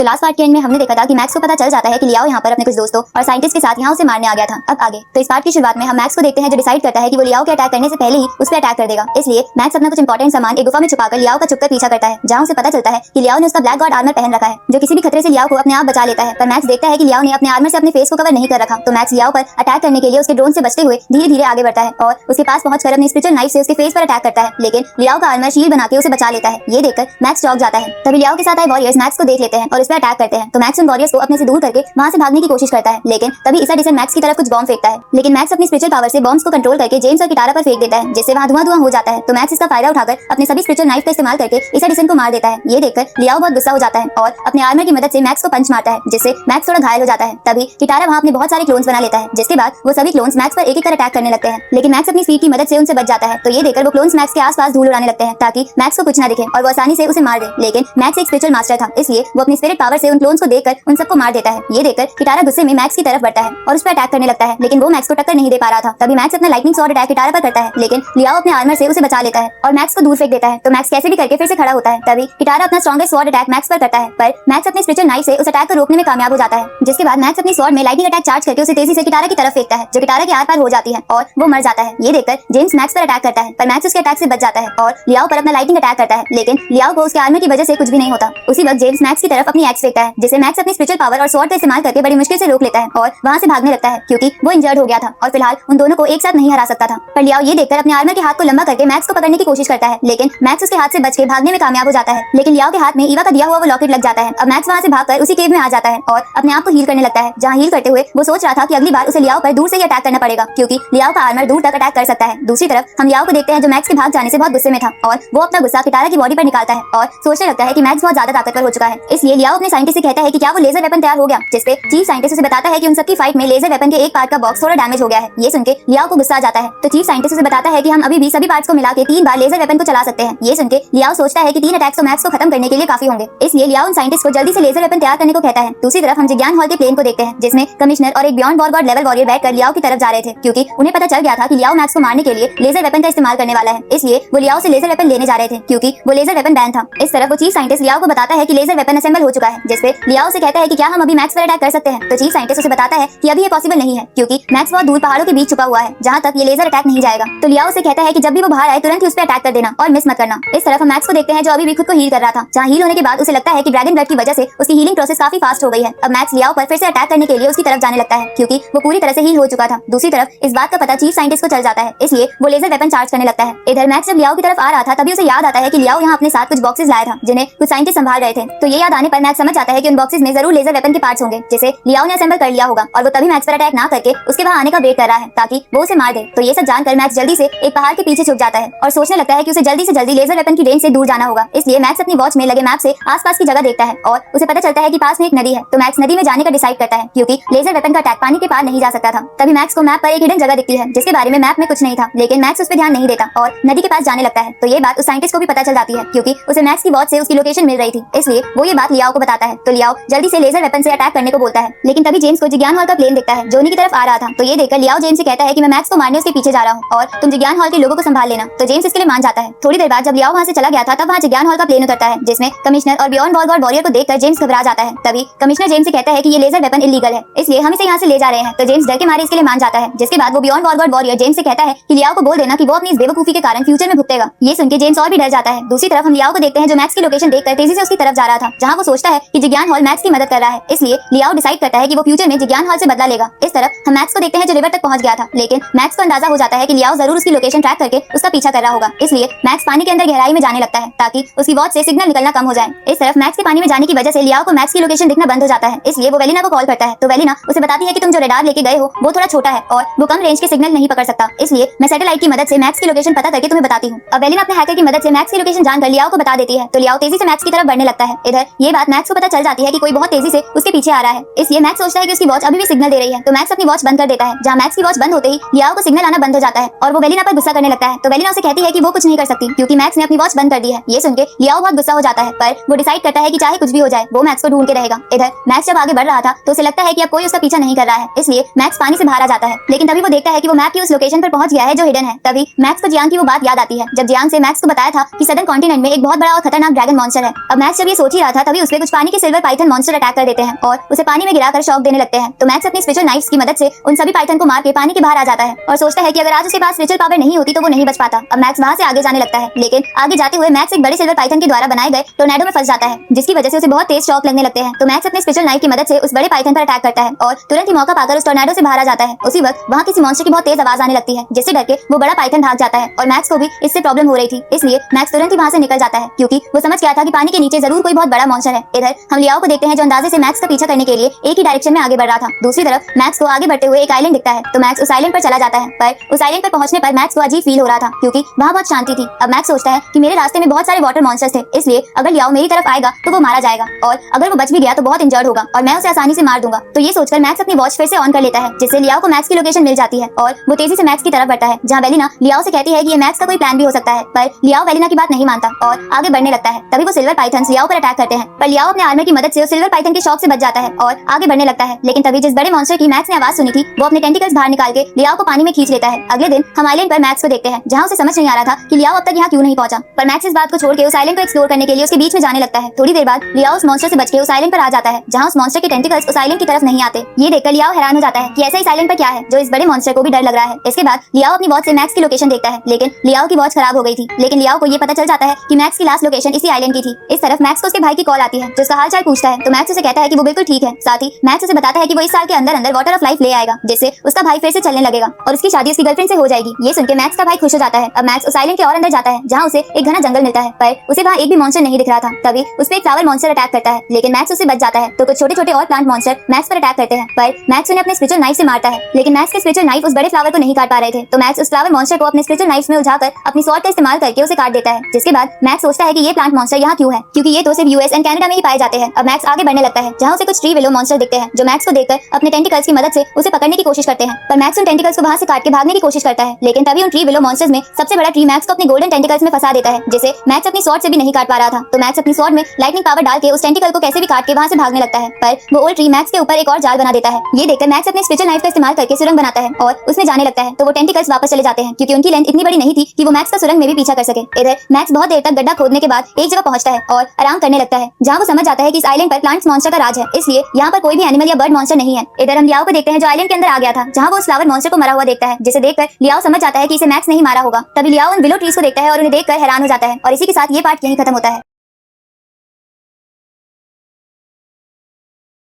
तो last part के and में हमने देखा था कि मैक्स को पता चल जाता है कि लियाओ यहाँ पर अपने कुछ दोस्तों और साइंटिस्ट के साथ यहाँ उसे मारने आ गया था। अब आगे तो इस पार्ट की शुरुआत में हम मैक्स को देखते हैं जो डिसाइड करता है कि वो लियाओ के अटैक करने से पहले ही उस पर अटैक कर देगा। इसलिए मैक्स अपना कुछ इंपॉर्टेंट सामान एक गुफा में छुपाकर लियाओ का चुपकर पीछा करता है, जहाँ उसे पता चलता है कि लियाओ ने उसका ब्लैक गॉड आर्मर पहन रखा है जो किसी भी खतरे से लियाओ को अपने आप बचा लेता है। पर मैक्स देखता है कि लियाओ ने अपने आर्मर से अपने फेस को कवर नहीं कर रखा, तो मैक्स लियाओ पर अटैक करने के लिए उसके ड्रोन से बचते हुए धीरे धीरे आगे बढ़ता है और उसके पास पहुंचकर अपनी स्पिरिचुअल नाइफ से उसके फेस पर अटैक करता है। लेकिन लियाओ का आर्मर शील्ड बना के उसे बचा लेता है। ये देखकर मैक्स चौंक जाता है। तभी लियाओ के साथ आए वॉरियर्स मैक्स को देख लेते हैं और उस पर अटैक करते हैं। तो मैक्स उन वॉरियर्स को अपने से दूर करके वहां से भागने की कोशिश करता है, लेकिन तभी ईसा डिसन मैक्स की तरफ कुछ बॉम्ब फेंकता है। लेकिन मैक्स अपनी स्पिरिचुअल पावर से बॉम्ब्स को कंट्रोल करके जेम्स और किटारा पर फेंक देता है, जिससे वहां धुआं हो जाता है। तो मैक्स इसका फायदा उठाकर अपने सभी स्पिरिचुअल नाइफ का इस्तेमाल करके ईसा डिसन को मार देता है। ये देखकर लियाओ बहुत गुस्सा हो जाता है और अपने आर्मर की मदद से मैक्स को पंच मारता है, जिससे मैक्स थोड़ा घायल हो जाता है। तभी किटारा वहां अपने बहुत सारे क्लोन्स बना लेता है, जिसके बाद वो सभी क्लोन्स मैक्स पर एक एक कर अटैक करने लगते हैं। लेकिन मैक्स अपनी स्पीड की मदद से उनसे बच जाता है। तो ये देखकर वो क्लोन्स मैक्स के आसपास धूल उड़ाने लगते हैं ताकि मैक्स को कुछ ना दिखे और वो आसानी से उसे मार दे। लेकिन मैक्स एक स्पिरिचुअल मास्टर था, इसलिए वो अपनी स्पिरिट पावर से उन क्लोन्स को देखकर उन सबको मार देता है। ये देखकर किटारा गुस्से में मैक्स की तरफ बढ़ता है और उस पर अटैक करने लगता है, लेकिन वो मैक्स को टक्कर नहीं दे पा रहा था। तभी मैक्स अपना लाइटनिंग स्वॉर्ड अटैक किटारा पर करता है, लेकिन लियाओ अपने आर्मर से उसे बचा लेता है और मैक्स को दूर फेंक देता है। तो मैक्स कैसे भी करके फिर से खड़ा होता है। तभी किटारा अपना स्ट्रॉन्गेस्ट स्वॉर्ड अटैक मैक्स पर करता है, पर मैक्स अपने स्पिरिचुअल नाइफ से उस अटैक को रोकने में कामयाब हो जाता है। जिसके बाद मैक्स अपनी स्वॉर्ड में लाइटनिंग अटैक चार्ज करके उसे तेजी से किटारा की तरफ फेंकता है, जो किटारा के आर पार हो जाती है और वो मर जाता है। ये देखकर जेम्स मैक्स पर अटैक करता है, पर मैक्स उसके अटैक से बच जाता है और लियाओ पर अपना लाइटनिंग अटैक करता है। लेकिन लियाओ को उसके आर्मर की वजह से कुछ भी नहीं होता। उसी वक्त जेम्स मैक्स की तरफ अपनी एक्स फेंकता है, जिसे मैक्स अपनी स्पिरिचुअल पावर और स्वॉर्ड का इस्तेमाल करके बड़ी मुश्किल से रोक लेता है और वहां से भागने लगता है, क्योंकि वो इंजर्ड हो गया था और फिलहाल उन दोनों को एक साथ नहीं हरा सकता था। पर लियाओ ये देखकर अपने आर्मर के हाथ को लंबा करके मैक्स को पकड़ने की कोशिश करता है, लेकिन मैक्स उसके हाथ से बच के भागने में कामयाब हो जाता है। लेकिन लियाओ के हाथ में ईवा का दिया हुआ वो लॉकेट लग जाता है। अब मैक्स वहां से भागकर उसी केव में आ जाता है और अपने आप को हील करने लगता है, जहां हील करते हुए वो सोच रहा था कि अगली बार उसे लियाओ पर दूर से ही अटैक करना पड़ेगा, क्योंकि लियाओ का आर्मर दूर तक अटैक कर सकता है। दूसरी तरफ हम लियाओ को देखते हैं जो मैक्स के भाग जाने से बहुत गुस्से में था और वो अपना गुस्सा किटारा की बॉडी पर निकालता है और सोचने लगता है कि मैक्स बहुत ज्यादा ताकतवर हो चुका है। इसलिए लियाओ अपने साइंटिस्ट से कहता है कि क्या वो लेजर वेपन तैयार हो गया, जिसपे चीफ साइंटिस्ट उसे बताता है कि उन सबकी फाइट में लेजर वेपन के एक पार्ट का बॉक्स थोड़ा डैमेज हो गया है। ये सुनके लियाओ को गुस्सा आ जाता है। तो चीफ साइंटिस्ट उसे बताता है कि हम अभी भी सभी पार्ट्स को मिला के 3 बार लेजर वेपन को चला सकते हैं। ये सुनके लियाओ सोचता है कि 3 अटैक्स तो मैक्स को खत्म करने के लिए काफी होंगे। इसलिए लियाओ उन साइंटिस्ट को जल्दी से लेजर वेपन तैयार करने को कहता है। दूसरी तरफ हम जिज्ञान हॉल के प्लेन को देखते हैं, जिसमें कमिश्नर और एक beyond war God level warrior बैठकर लियाओ की तरफ जा रहे थे, क्योंकि उन्हें पता चल गया था कि लियाओ मैक्स को मारने के लिए लेजर वेपन का इस्तेमाल करने वाला है। इसलिए वो लियाओ से लेजर वेपन लेने जा रहे थे, क्योंकि वो लेजर वेपन बैन था। इस तरफ वो चीफ साइंटिस्ट लियाओ को बताता है कि लेजर वेपन असेंबल हो चुका है, जिसपे लियाओ से कहता है कि क्या हम अभी मैक्स पर अटैक कर सकते हैं। तो चीफ साइंटिस्ट उसे बताता है कि अभी ये पॉसिबल नहीं है, क्योंकि मैक्स बहुत दूर पहाड़ों के बीच छुपा हुआ है, जहाँ तक ये लेजर अटैक नहीं जाएगा। तो लियाओ से कहता है कि जब भी वो बाहर आए तुरंत ही उस पर अटैक कर देना और मिस मत करना। इस तरफ हम मैक्स को देखते हैं जो अभी भी खुद को हील कर रहा था, जहाँ हील होने के बाद उसे लगता है कि ड्रैगन ब्लड की वजह से उसकी हीलिंग प्रोसेस काफी फास्ट हो गई है। अब मैक्स लियाओ पर फिर से अटैक करने के लिए उसकी तरफ जाने लगता है, क्योंकि वो पूरी तरह से हील हो चुका था। दूसरी तरफ इस बात का पता चीफ साइंटिस्ट को चल जाता है, इसलिए वो लेजर वेपन चार्ज करने लगता है। इधर मैक्स जब लियाओ की तरफ आ रहा था तभी उसे याद आता है कि लियाओ यहाँ अपने साथ कुछ बॉक्सेस लाया था, जिन्हें कुछ साइंटिस्ट संभाल रहे थे। तो ये याद आने पर मैक्स समझ जाता है कि उन बॉक्सेस में जरूर लेजर वेपन के पार्ट्स होंगे, जिसे लियाओ ने असेंबल कर लिया होगा और वो तभी मैक्स पर अटैक ना करके उसके वहां आने का वेट कर रहा है ताकि वो उसे मार दे। तो ये सब जानकर मैक्स जल्दी से एक पहाड़ के पीछे छुप जाता है और सोचने लगता है कि उसे जल्दी से जल्दी लेजर वेपन की रेंज से दूर जाना होगा। इसलिए मैक्स अपनी वॉच में लगे मैप से आसपास की जगह देखता है और उसे पता चलता है कि पास में एक नदी है। तो मैक्स नदी में जाने का डिसाइड करता है, क्योंकि लेजर वेपन का अटैक पानी के पार नहीं जा सकता था। तभी मैक्स को मैप पर एक हिडन जगह दिखती है, जिसके बारे में मैप में कुछ नहीं था, लेकिन मैक्स उस पर ध्यान नहीं देता और नदी के पास जाने लगता है। तो ये बात उस साइंटिस्ट को भी पता चल जाती है, क्योंकि उसे मैक्स की वॉच से उसकी लोकेशन मिल रही थी। इसलिए वो ये बात लियाओ को बताता है। तो लियाओ जल्दी से लेजर वेपन से अटैक करने को बोलता है, लेकिन तभी जेम्स को जिज्ञान हॉल का प्लेन दिखता है जो उन्हीं की तरफ आ रहा था। तो ये देखकर लियाओ जेम्स से कहता है कि मैं मैक्स को मारने उसके पीछे जा रहा हूँ और तुम जिज्ञान हॉल के लोगों को संभाल लेना। तो जेम्स इसके लिए मान जाता है। थोड़ी देर बाद जब लियाओ वहाँ से चला गया था तब वहाँ जिज्ञान हॉल का प्लेन उतरता है, जिसमें कमिश्नर और बियॉन्ड वॉर गॉड वॉरियर को देखकर जेम्स घबरा जाता है। तभी कमिश्नर जेम्स से कहता है कि ये लेजर वेपन इलीगल है, इसलिए हम इसे यहाँ से ले जा रहे हैं। तो जेम्स डर के मारे इसके लिए मान जाता है। जिसके बाद वो beyond war God warrior James से कहता है कि लियाओ को बोल देना कि वो अपनी इस बेवकूफी के कारण फ्यूचर में भुगतेगा। ये सुनकर जेम्स और भी डर जाता है। दूसरी तरफ हम लियाओ को देखते हैं जो मैक्स की लोकेशन देखकर तेजी से उसकी तरफ जा रहा था, जहाँ वो सोचता है कि जिज्ञान हॉल मैक्स की मदद कर रहा है। इसलिए लियाओ डिसाइड करता है कि वो फ्यूचर में जिज्ञान हॉल से बदला लेगा। इस तरफ हम मैक्स को देखते हैं जो रिवर तक पहुंच गया था, लेकिन मैक्स को अंदाजा हो जाता है कि लियाओ जरूर उसकी लोकेशन ट्रैक करके उसका पीछा कर रहा होगा। इसलिए मैक्स पानी के अंदर गहराई में जाने लगता है ताकि उसकी वॉच से सिग्नल निकलना कम हो जाए। इस तरफ मैक्स के पानी में जाने की वजह से लियाओ को मैक्स की लोकेशन दिखना बंद हो जाता है। इसलिए वो वेलिना को कॉल करता है। तो वेलिना उसे बताती है कि तुम जो रेडार लेके गए हो वो थोड़ा छोटा है और वो कम रेंज के सिग्नल नहीं पकड़ सकता, इसलिए मैं सैटेलाइट की मदद से मैक्स की लोकेशन पता करके तुम्हें बताती हूँ। अब वेलिना अपने हैकर की मदद से मैक्स की लोकेशन जानकर लियाओ को बता देती है। तो लियाओ तेजी से मैक्स की तरफ बढ़ने लगता है। इधर ये बात मैक्स को पता चल जाती है कि कोई बहुत तेजी से उसके पीछे आ रहा है। इसलिए मैक्स सोचता है कि उसकी वॉच अभी भी सिग्नल दे रही है। तो मैक्स अपनी वॉच बंद कर देता है। जहाँ मैक्स की वॉच बंद होते ही लियाओ को सिग्नल आना बंद हो जाता है और वो वेलिना पर गुस्सा करने लगता है। तो वेलिना उसे कहती है कि वो कुछ नहीं कर सकती, क्योंकि मैक्स ने अपनी वॉच बंद कर दी है। ये सुनकर लियाओ बहुत गुस्सा हो जाता है, पर वो डिसाइड करता है कि चाहे कुछ भी हो जाए वो मैक्स को ढूंढ के रहेगा। इधर मैक्स जब आगे बढ़ रहा था तो उसे लगता है कि अब कोई उसका पीछा नहीं कर रहा है, इसलिए मैक्स पानी से बाहर आ जाता है। लेकिन तभी वो देखता है कि वो मैप की उस लोकेशन पर पहुंच गया है जो हिडन है। तभी मैक्स को जियांग की वो बात याद आती है, जब जियांग से मैक्स को बताया था कि सदर्न कॉन्टिनेंट में एक बहुत बड़ा और खतरनाक ड्रैगन मॉन्स्टर है। अब मैक्स जब ये सोच ही रहा था तभी उसपे कुछ पानी के सिल्वर पाइथन मॉन्स्टर अटैक कर देते हैं और उसे पानी में गिराकर शॉक देने लगते हैं। तो मैक्स अपनी स्पिरिचुअल नाइफ्स की मदद से उन सभी पाइथन को मार के पानी के बाहर आ जाता है और सोचता है कि अगर आज उसके पास स्पिरिचुअल पावर नहीं होती तो वो नहीं बच पाता। अब मैक्स वहां से आगे जाने लगता है, लेकिन आगे जाते हुए मैक्स एक बड़े सिल्वर पाइथन के द्वारा बनाए गए टोर्नेडो में फंस जाता है, जिसकी वजह से उसे बहुत तेज शॉक लगने लगते हैं। तो मैक्स अपने स्पिरिचुअल नाइफ की मदद से उस बड़े पाइथन पर अटैक करता है और तुरंत ही मौका पाकर उस टोर्नेडो से बाहर आ जाता है। उसी वक्त वहाँ किसी मॉन्स्टर की बहुत तेज आवाज आने लगती है, जिससे डर के वो बड़ा पाइथन भाग जाता है और मैक्स को भी इससे प्रॉब्लम हो रही थी, इसलिए मैक्स तुरंत ही वहाँ से निकल जाता है क्योंकि वो समझ गया था कि पानी के नीचे जरूर कोई बहुत बड़ा मॉन्स्टर है। इधर हम लियाओ को देखते हैं जो अंदाजे से मैक्स का पीछा करने के लिए एक ही डायरेक्शन में आगे बढ़ रहा था। दूसरी तरफ मैक्स को आगे बढ़ते हुए एक आइलैंड दिखता है, तो मैक्स उस आइलैंड पर चला जाता है। पर उस आइलैंड पर पहुंचने पर मैक्स को अजीब फील हो रहा था क्योंकि वहाँ बहुत शांति थी। अब मैक्स सोचता है कि मेरे रास्ते में बहुत सारे वाटर मॉन्स्टर्स थे, इसलिए अगर लियाओ मेरी तरफ आएगा तो वो मारा जाएगा और अगर वो बच भी गया तो बहुत इंजर्ड होगा और मैं उसे आसानी से मार दूंगा। तो ये सोचकर मैक्स अपनी वॉच फिर से ऑन कर लेता है, जिससे लियाओ को मैक्स की लोकेशन मिल जाती है और वो तेजी से मैक्स की तरफ बढ़ता है, जहाँ वेलिना लियाओ से कहती है कि ये मैक्स का कोई प्लान भी हो सकता है। पर लियाओ वेलिना की बात नहीं मानता और आगे बढ़ने लगता है। तभी वो सिल्वर पाइथन लियाओ पर अटैक करते हैं, पर लियाओ अपने आर्मर की मदद से उस सिल्वर पाइथन के शॉक से बच जाता है और आगे बढ़ने लगता है। लेकिन तभी जिस बड़े मॉन्स्टर की मैक्स ने आवाज सुनी थी वो अपने टेंटिकल्स बाहर निकाल के लियाओ को पानी में खींच लेता है। अगले दिन हम आइलैंड पर मैक्स को देखते हैं, जहाँ उसे समझ नहीं आ रहा था कि लियाओ अब तक यहाँ क्यों नहीं पहुंचा। पर मैक्स इस बात को छोड़ के उस आइलैंड को एक्सप्लोर करने के लिए उसके बीच में जाने लगता है। थोड़ी देर बाद लियाओ उस मॉन्स्टर से बच के उस आइलैंड पर आ जाता है, जहाँ उस मॉन्स्टर के टेंटिकल्स उस आइलैंड की तरफ नहीं आते। ये देखकर लियाओ हैरान हो जाता है कि ऐसा इस आइलैंड पर क्या है जो इस बड़े मॉन्स्टर को भी डर लग रहा है। इसके बाद लियाओ अपनी वॉच से मैक्स की लोकेशन देखता है, लेकिन लियाओ की वॉच खराब हो गई थी। लेकिन लियाओ को ये पता चल जाता है कि मैक्स की लास्ट लोकेशन इसी आइलैंड की थी। इस तरफ मैक्स को उसके भाई की कॉल आती है, जो उसका हालचाल पूछता है। तो मैक्स उसे कहता है कि वो बिल्कुल ठीक है। साथ ही मैक्स उसे बताता है कि वो इस साल के अंदर अंदर वाटर ऑफ लाइफ ले आएगा, जिससे उसका भाई फिर से चलने लगेगा और उसकी शादी उसकी गर्लफ्रेंड से हो जाएगी। ये सुनकर मैक्स का भाई खुश हो जाता है। अब मैक्स उस आइलैंड के और अंदर जाता है, जहाँ उसे एक घना जंगल मिलता है, पर उसे वहाँ एक भी मॉन्स्टर नहीं दिख रहा था। तभी उस पे एक फ्लावर मॉन्स्टर अटैक करता है, लेकिन मैक्स उससे बच जाता है। तो कुछ छोटे छोटे और प्लांट मॉन्स्टर मैक्स पर अटैक करते हैं, पर मैक्स उन्हें अपने स्पिरिचुअल नाइफ से मारता है। लेकिन मैक्स के स्पिरिचुअल नाइफ उस बड़े फ्लावर को नहीं काट पा रहे थे, तो मैक्स उस फ्लावर मॉन्स्टर को अपने स्पिरिचुअल नाइफ में उलझाकर अपनी स्वॉर्ड का इस्तेमाल करके उसे काट देता है। जिसके बाद मैक्स सोचता है कि ये प्लांट मॉन्स्टर यहाँ क्यों है, क्योंकि ये तो सिर्फ यूएस एंड कनाडा में ही पाए जाते हैं। अब मैक्स आगे बढ़ने लगता है, जहाँ उसे कुछ ट्री विलो मॉन्स्टर दिखते हैं, जो मैक्स को देखकर अपने टेंटिकल्स की मदद से उसे पकड़ने की कोशिश करते हैं। पर मैक्स उन टेंटिकल्स को वहाँ से काट के भागने की कोशिश करता है, लेकिन तभी उन ट्री विलो मॉन्स्टर्स में सबसे बड़ा ट्री मैक्स को अपने गोल्डन टेंटिकल्स में फंसा देता है, जिसे मैक्स अपनी स्वॉर्ड से भी नहीं काट पा रहा था। तो मैक्स अपनी स्वॉर्ड में लाइटनिंग पावर डाल के उस टेंटिकल को कैसे भी काट के वहाँ से भागने लगता है, पर वो ओल्ड ट्री मैक्स के ऊपर एक और जाल बना देता है। ये देखकर मैक्स अपने स्पिरिचुअल नाइफ का इस्तेमाल करके सुरंग बनाता है और उसमें जाने लगता है। तो वो टेंटिकल्स वापस चले जाते हैं, क्योंकि उनकी लेंथ इतनी बड़ी नहीं थी कि वो मैक्स का सुरंग में भी पीछा कर सके। इधर मैक्स बहुत देर तक गड्ढा खोदने के बाद एक जगह पहुंचता है और आराम करने लगता है, जहाँ वो समझ जाता है कि इस आइलैंड पर प्लांट्स मॉन्स्टर का राज है, इसलिए यहाँ पर कोई भी एनिमल या बर्ड मॉन्स्टर नहीं है। इधर हम लियाओ को देखते हैं, जो आइलैंड के अंदर आ गया था, जहाँ वो उस फ्लावर मॉन्स्टर को मरा हुआ देखता है, जिसे देखकर लियाओ समझ जाता है कि इसे मैक्स नहीं मारा होगा। तभी लियाओ उन विलो ट्रीज को देखता है और उन्हें देखकर हैरान हो जाता है और इसी के साथ ये पार्ट यहीं खत्म होता है।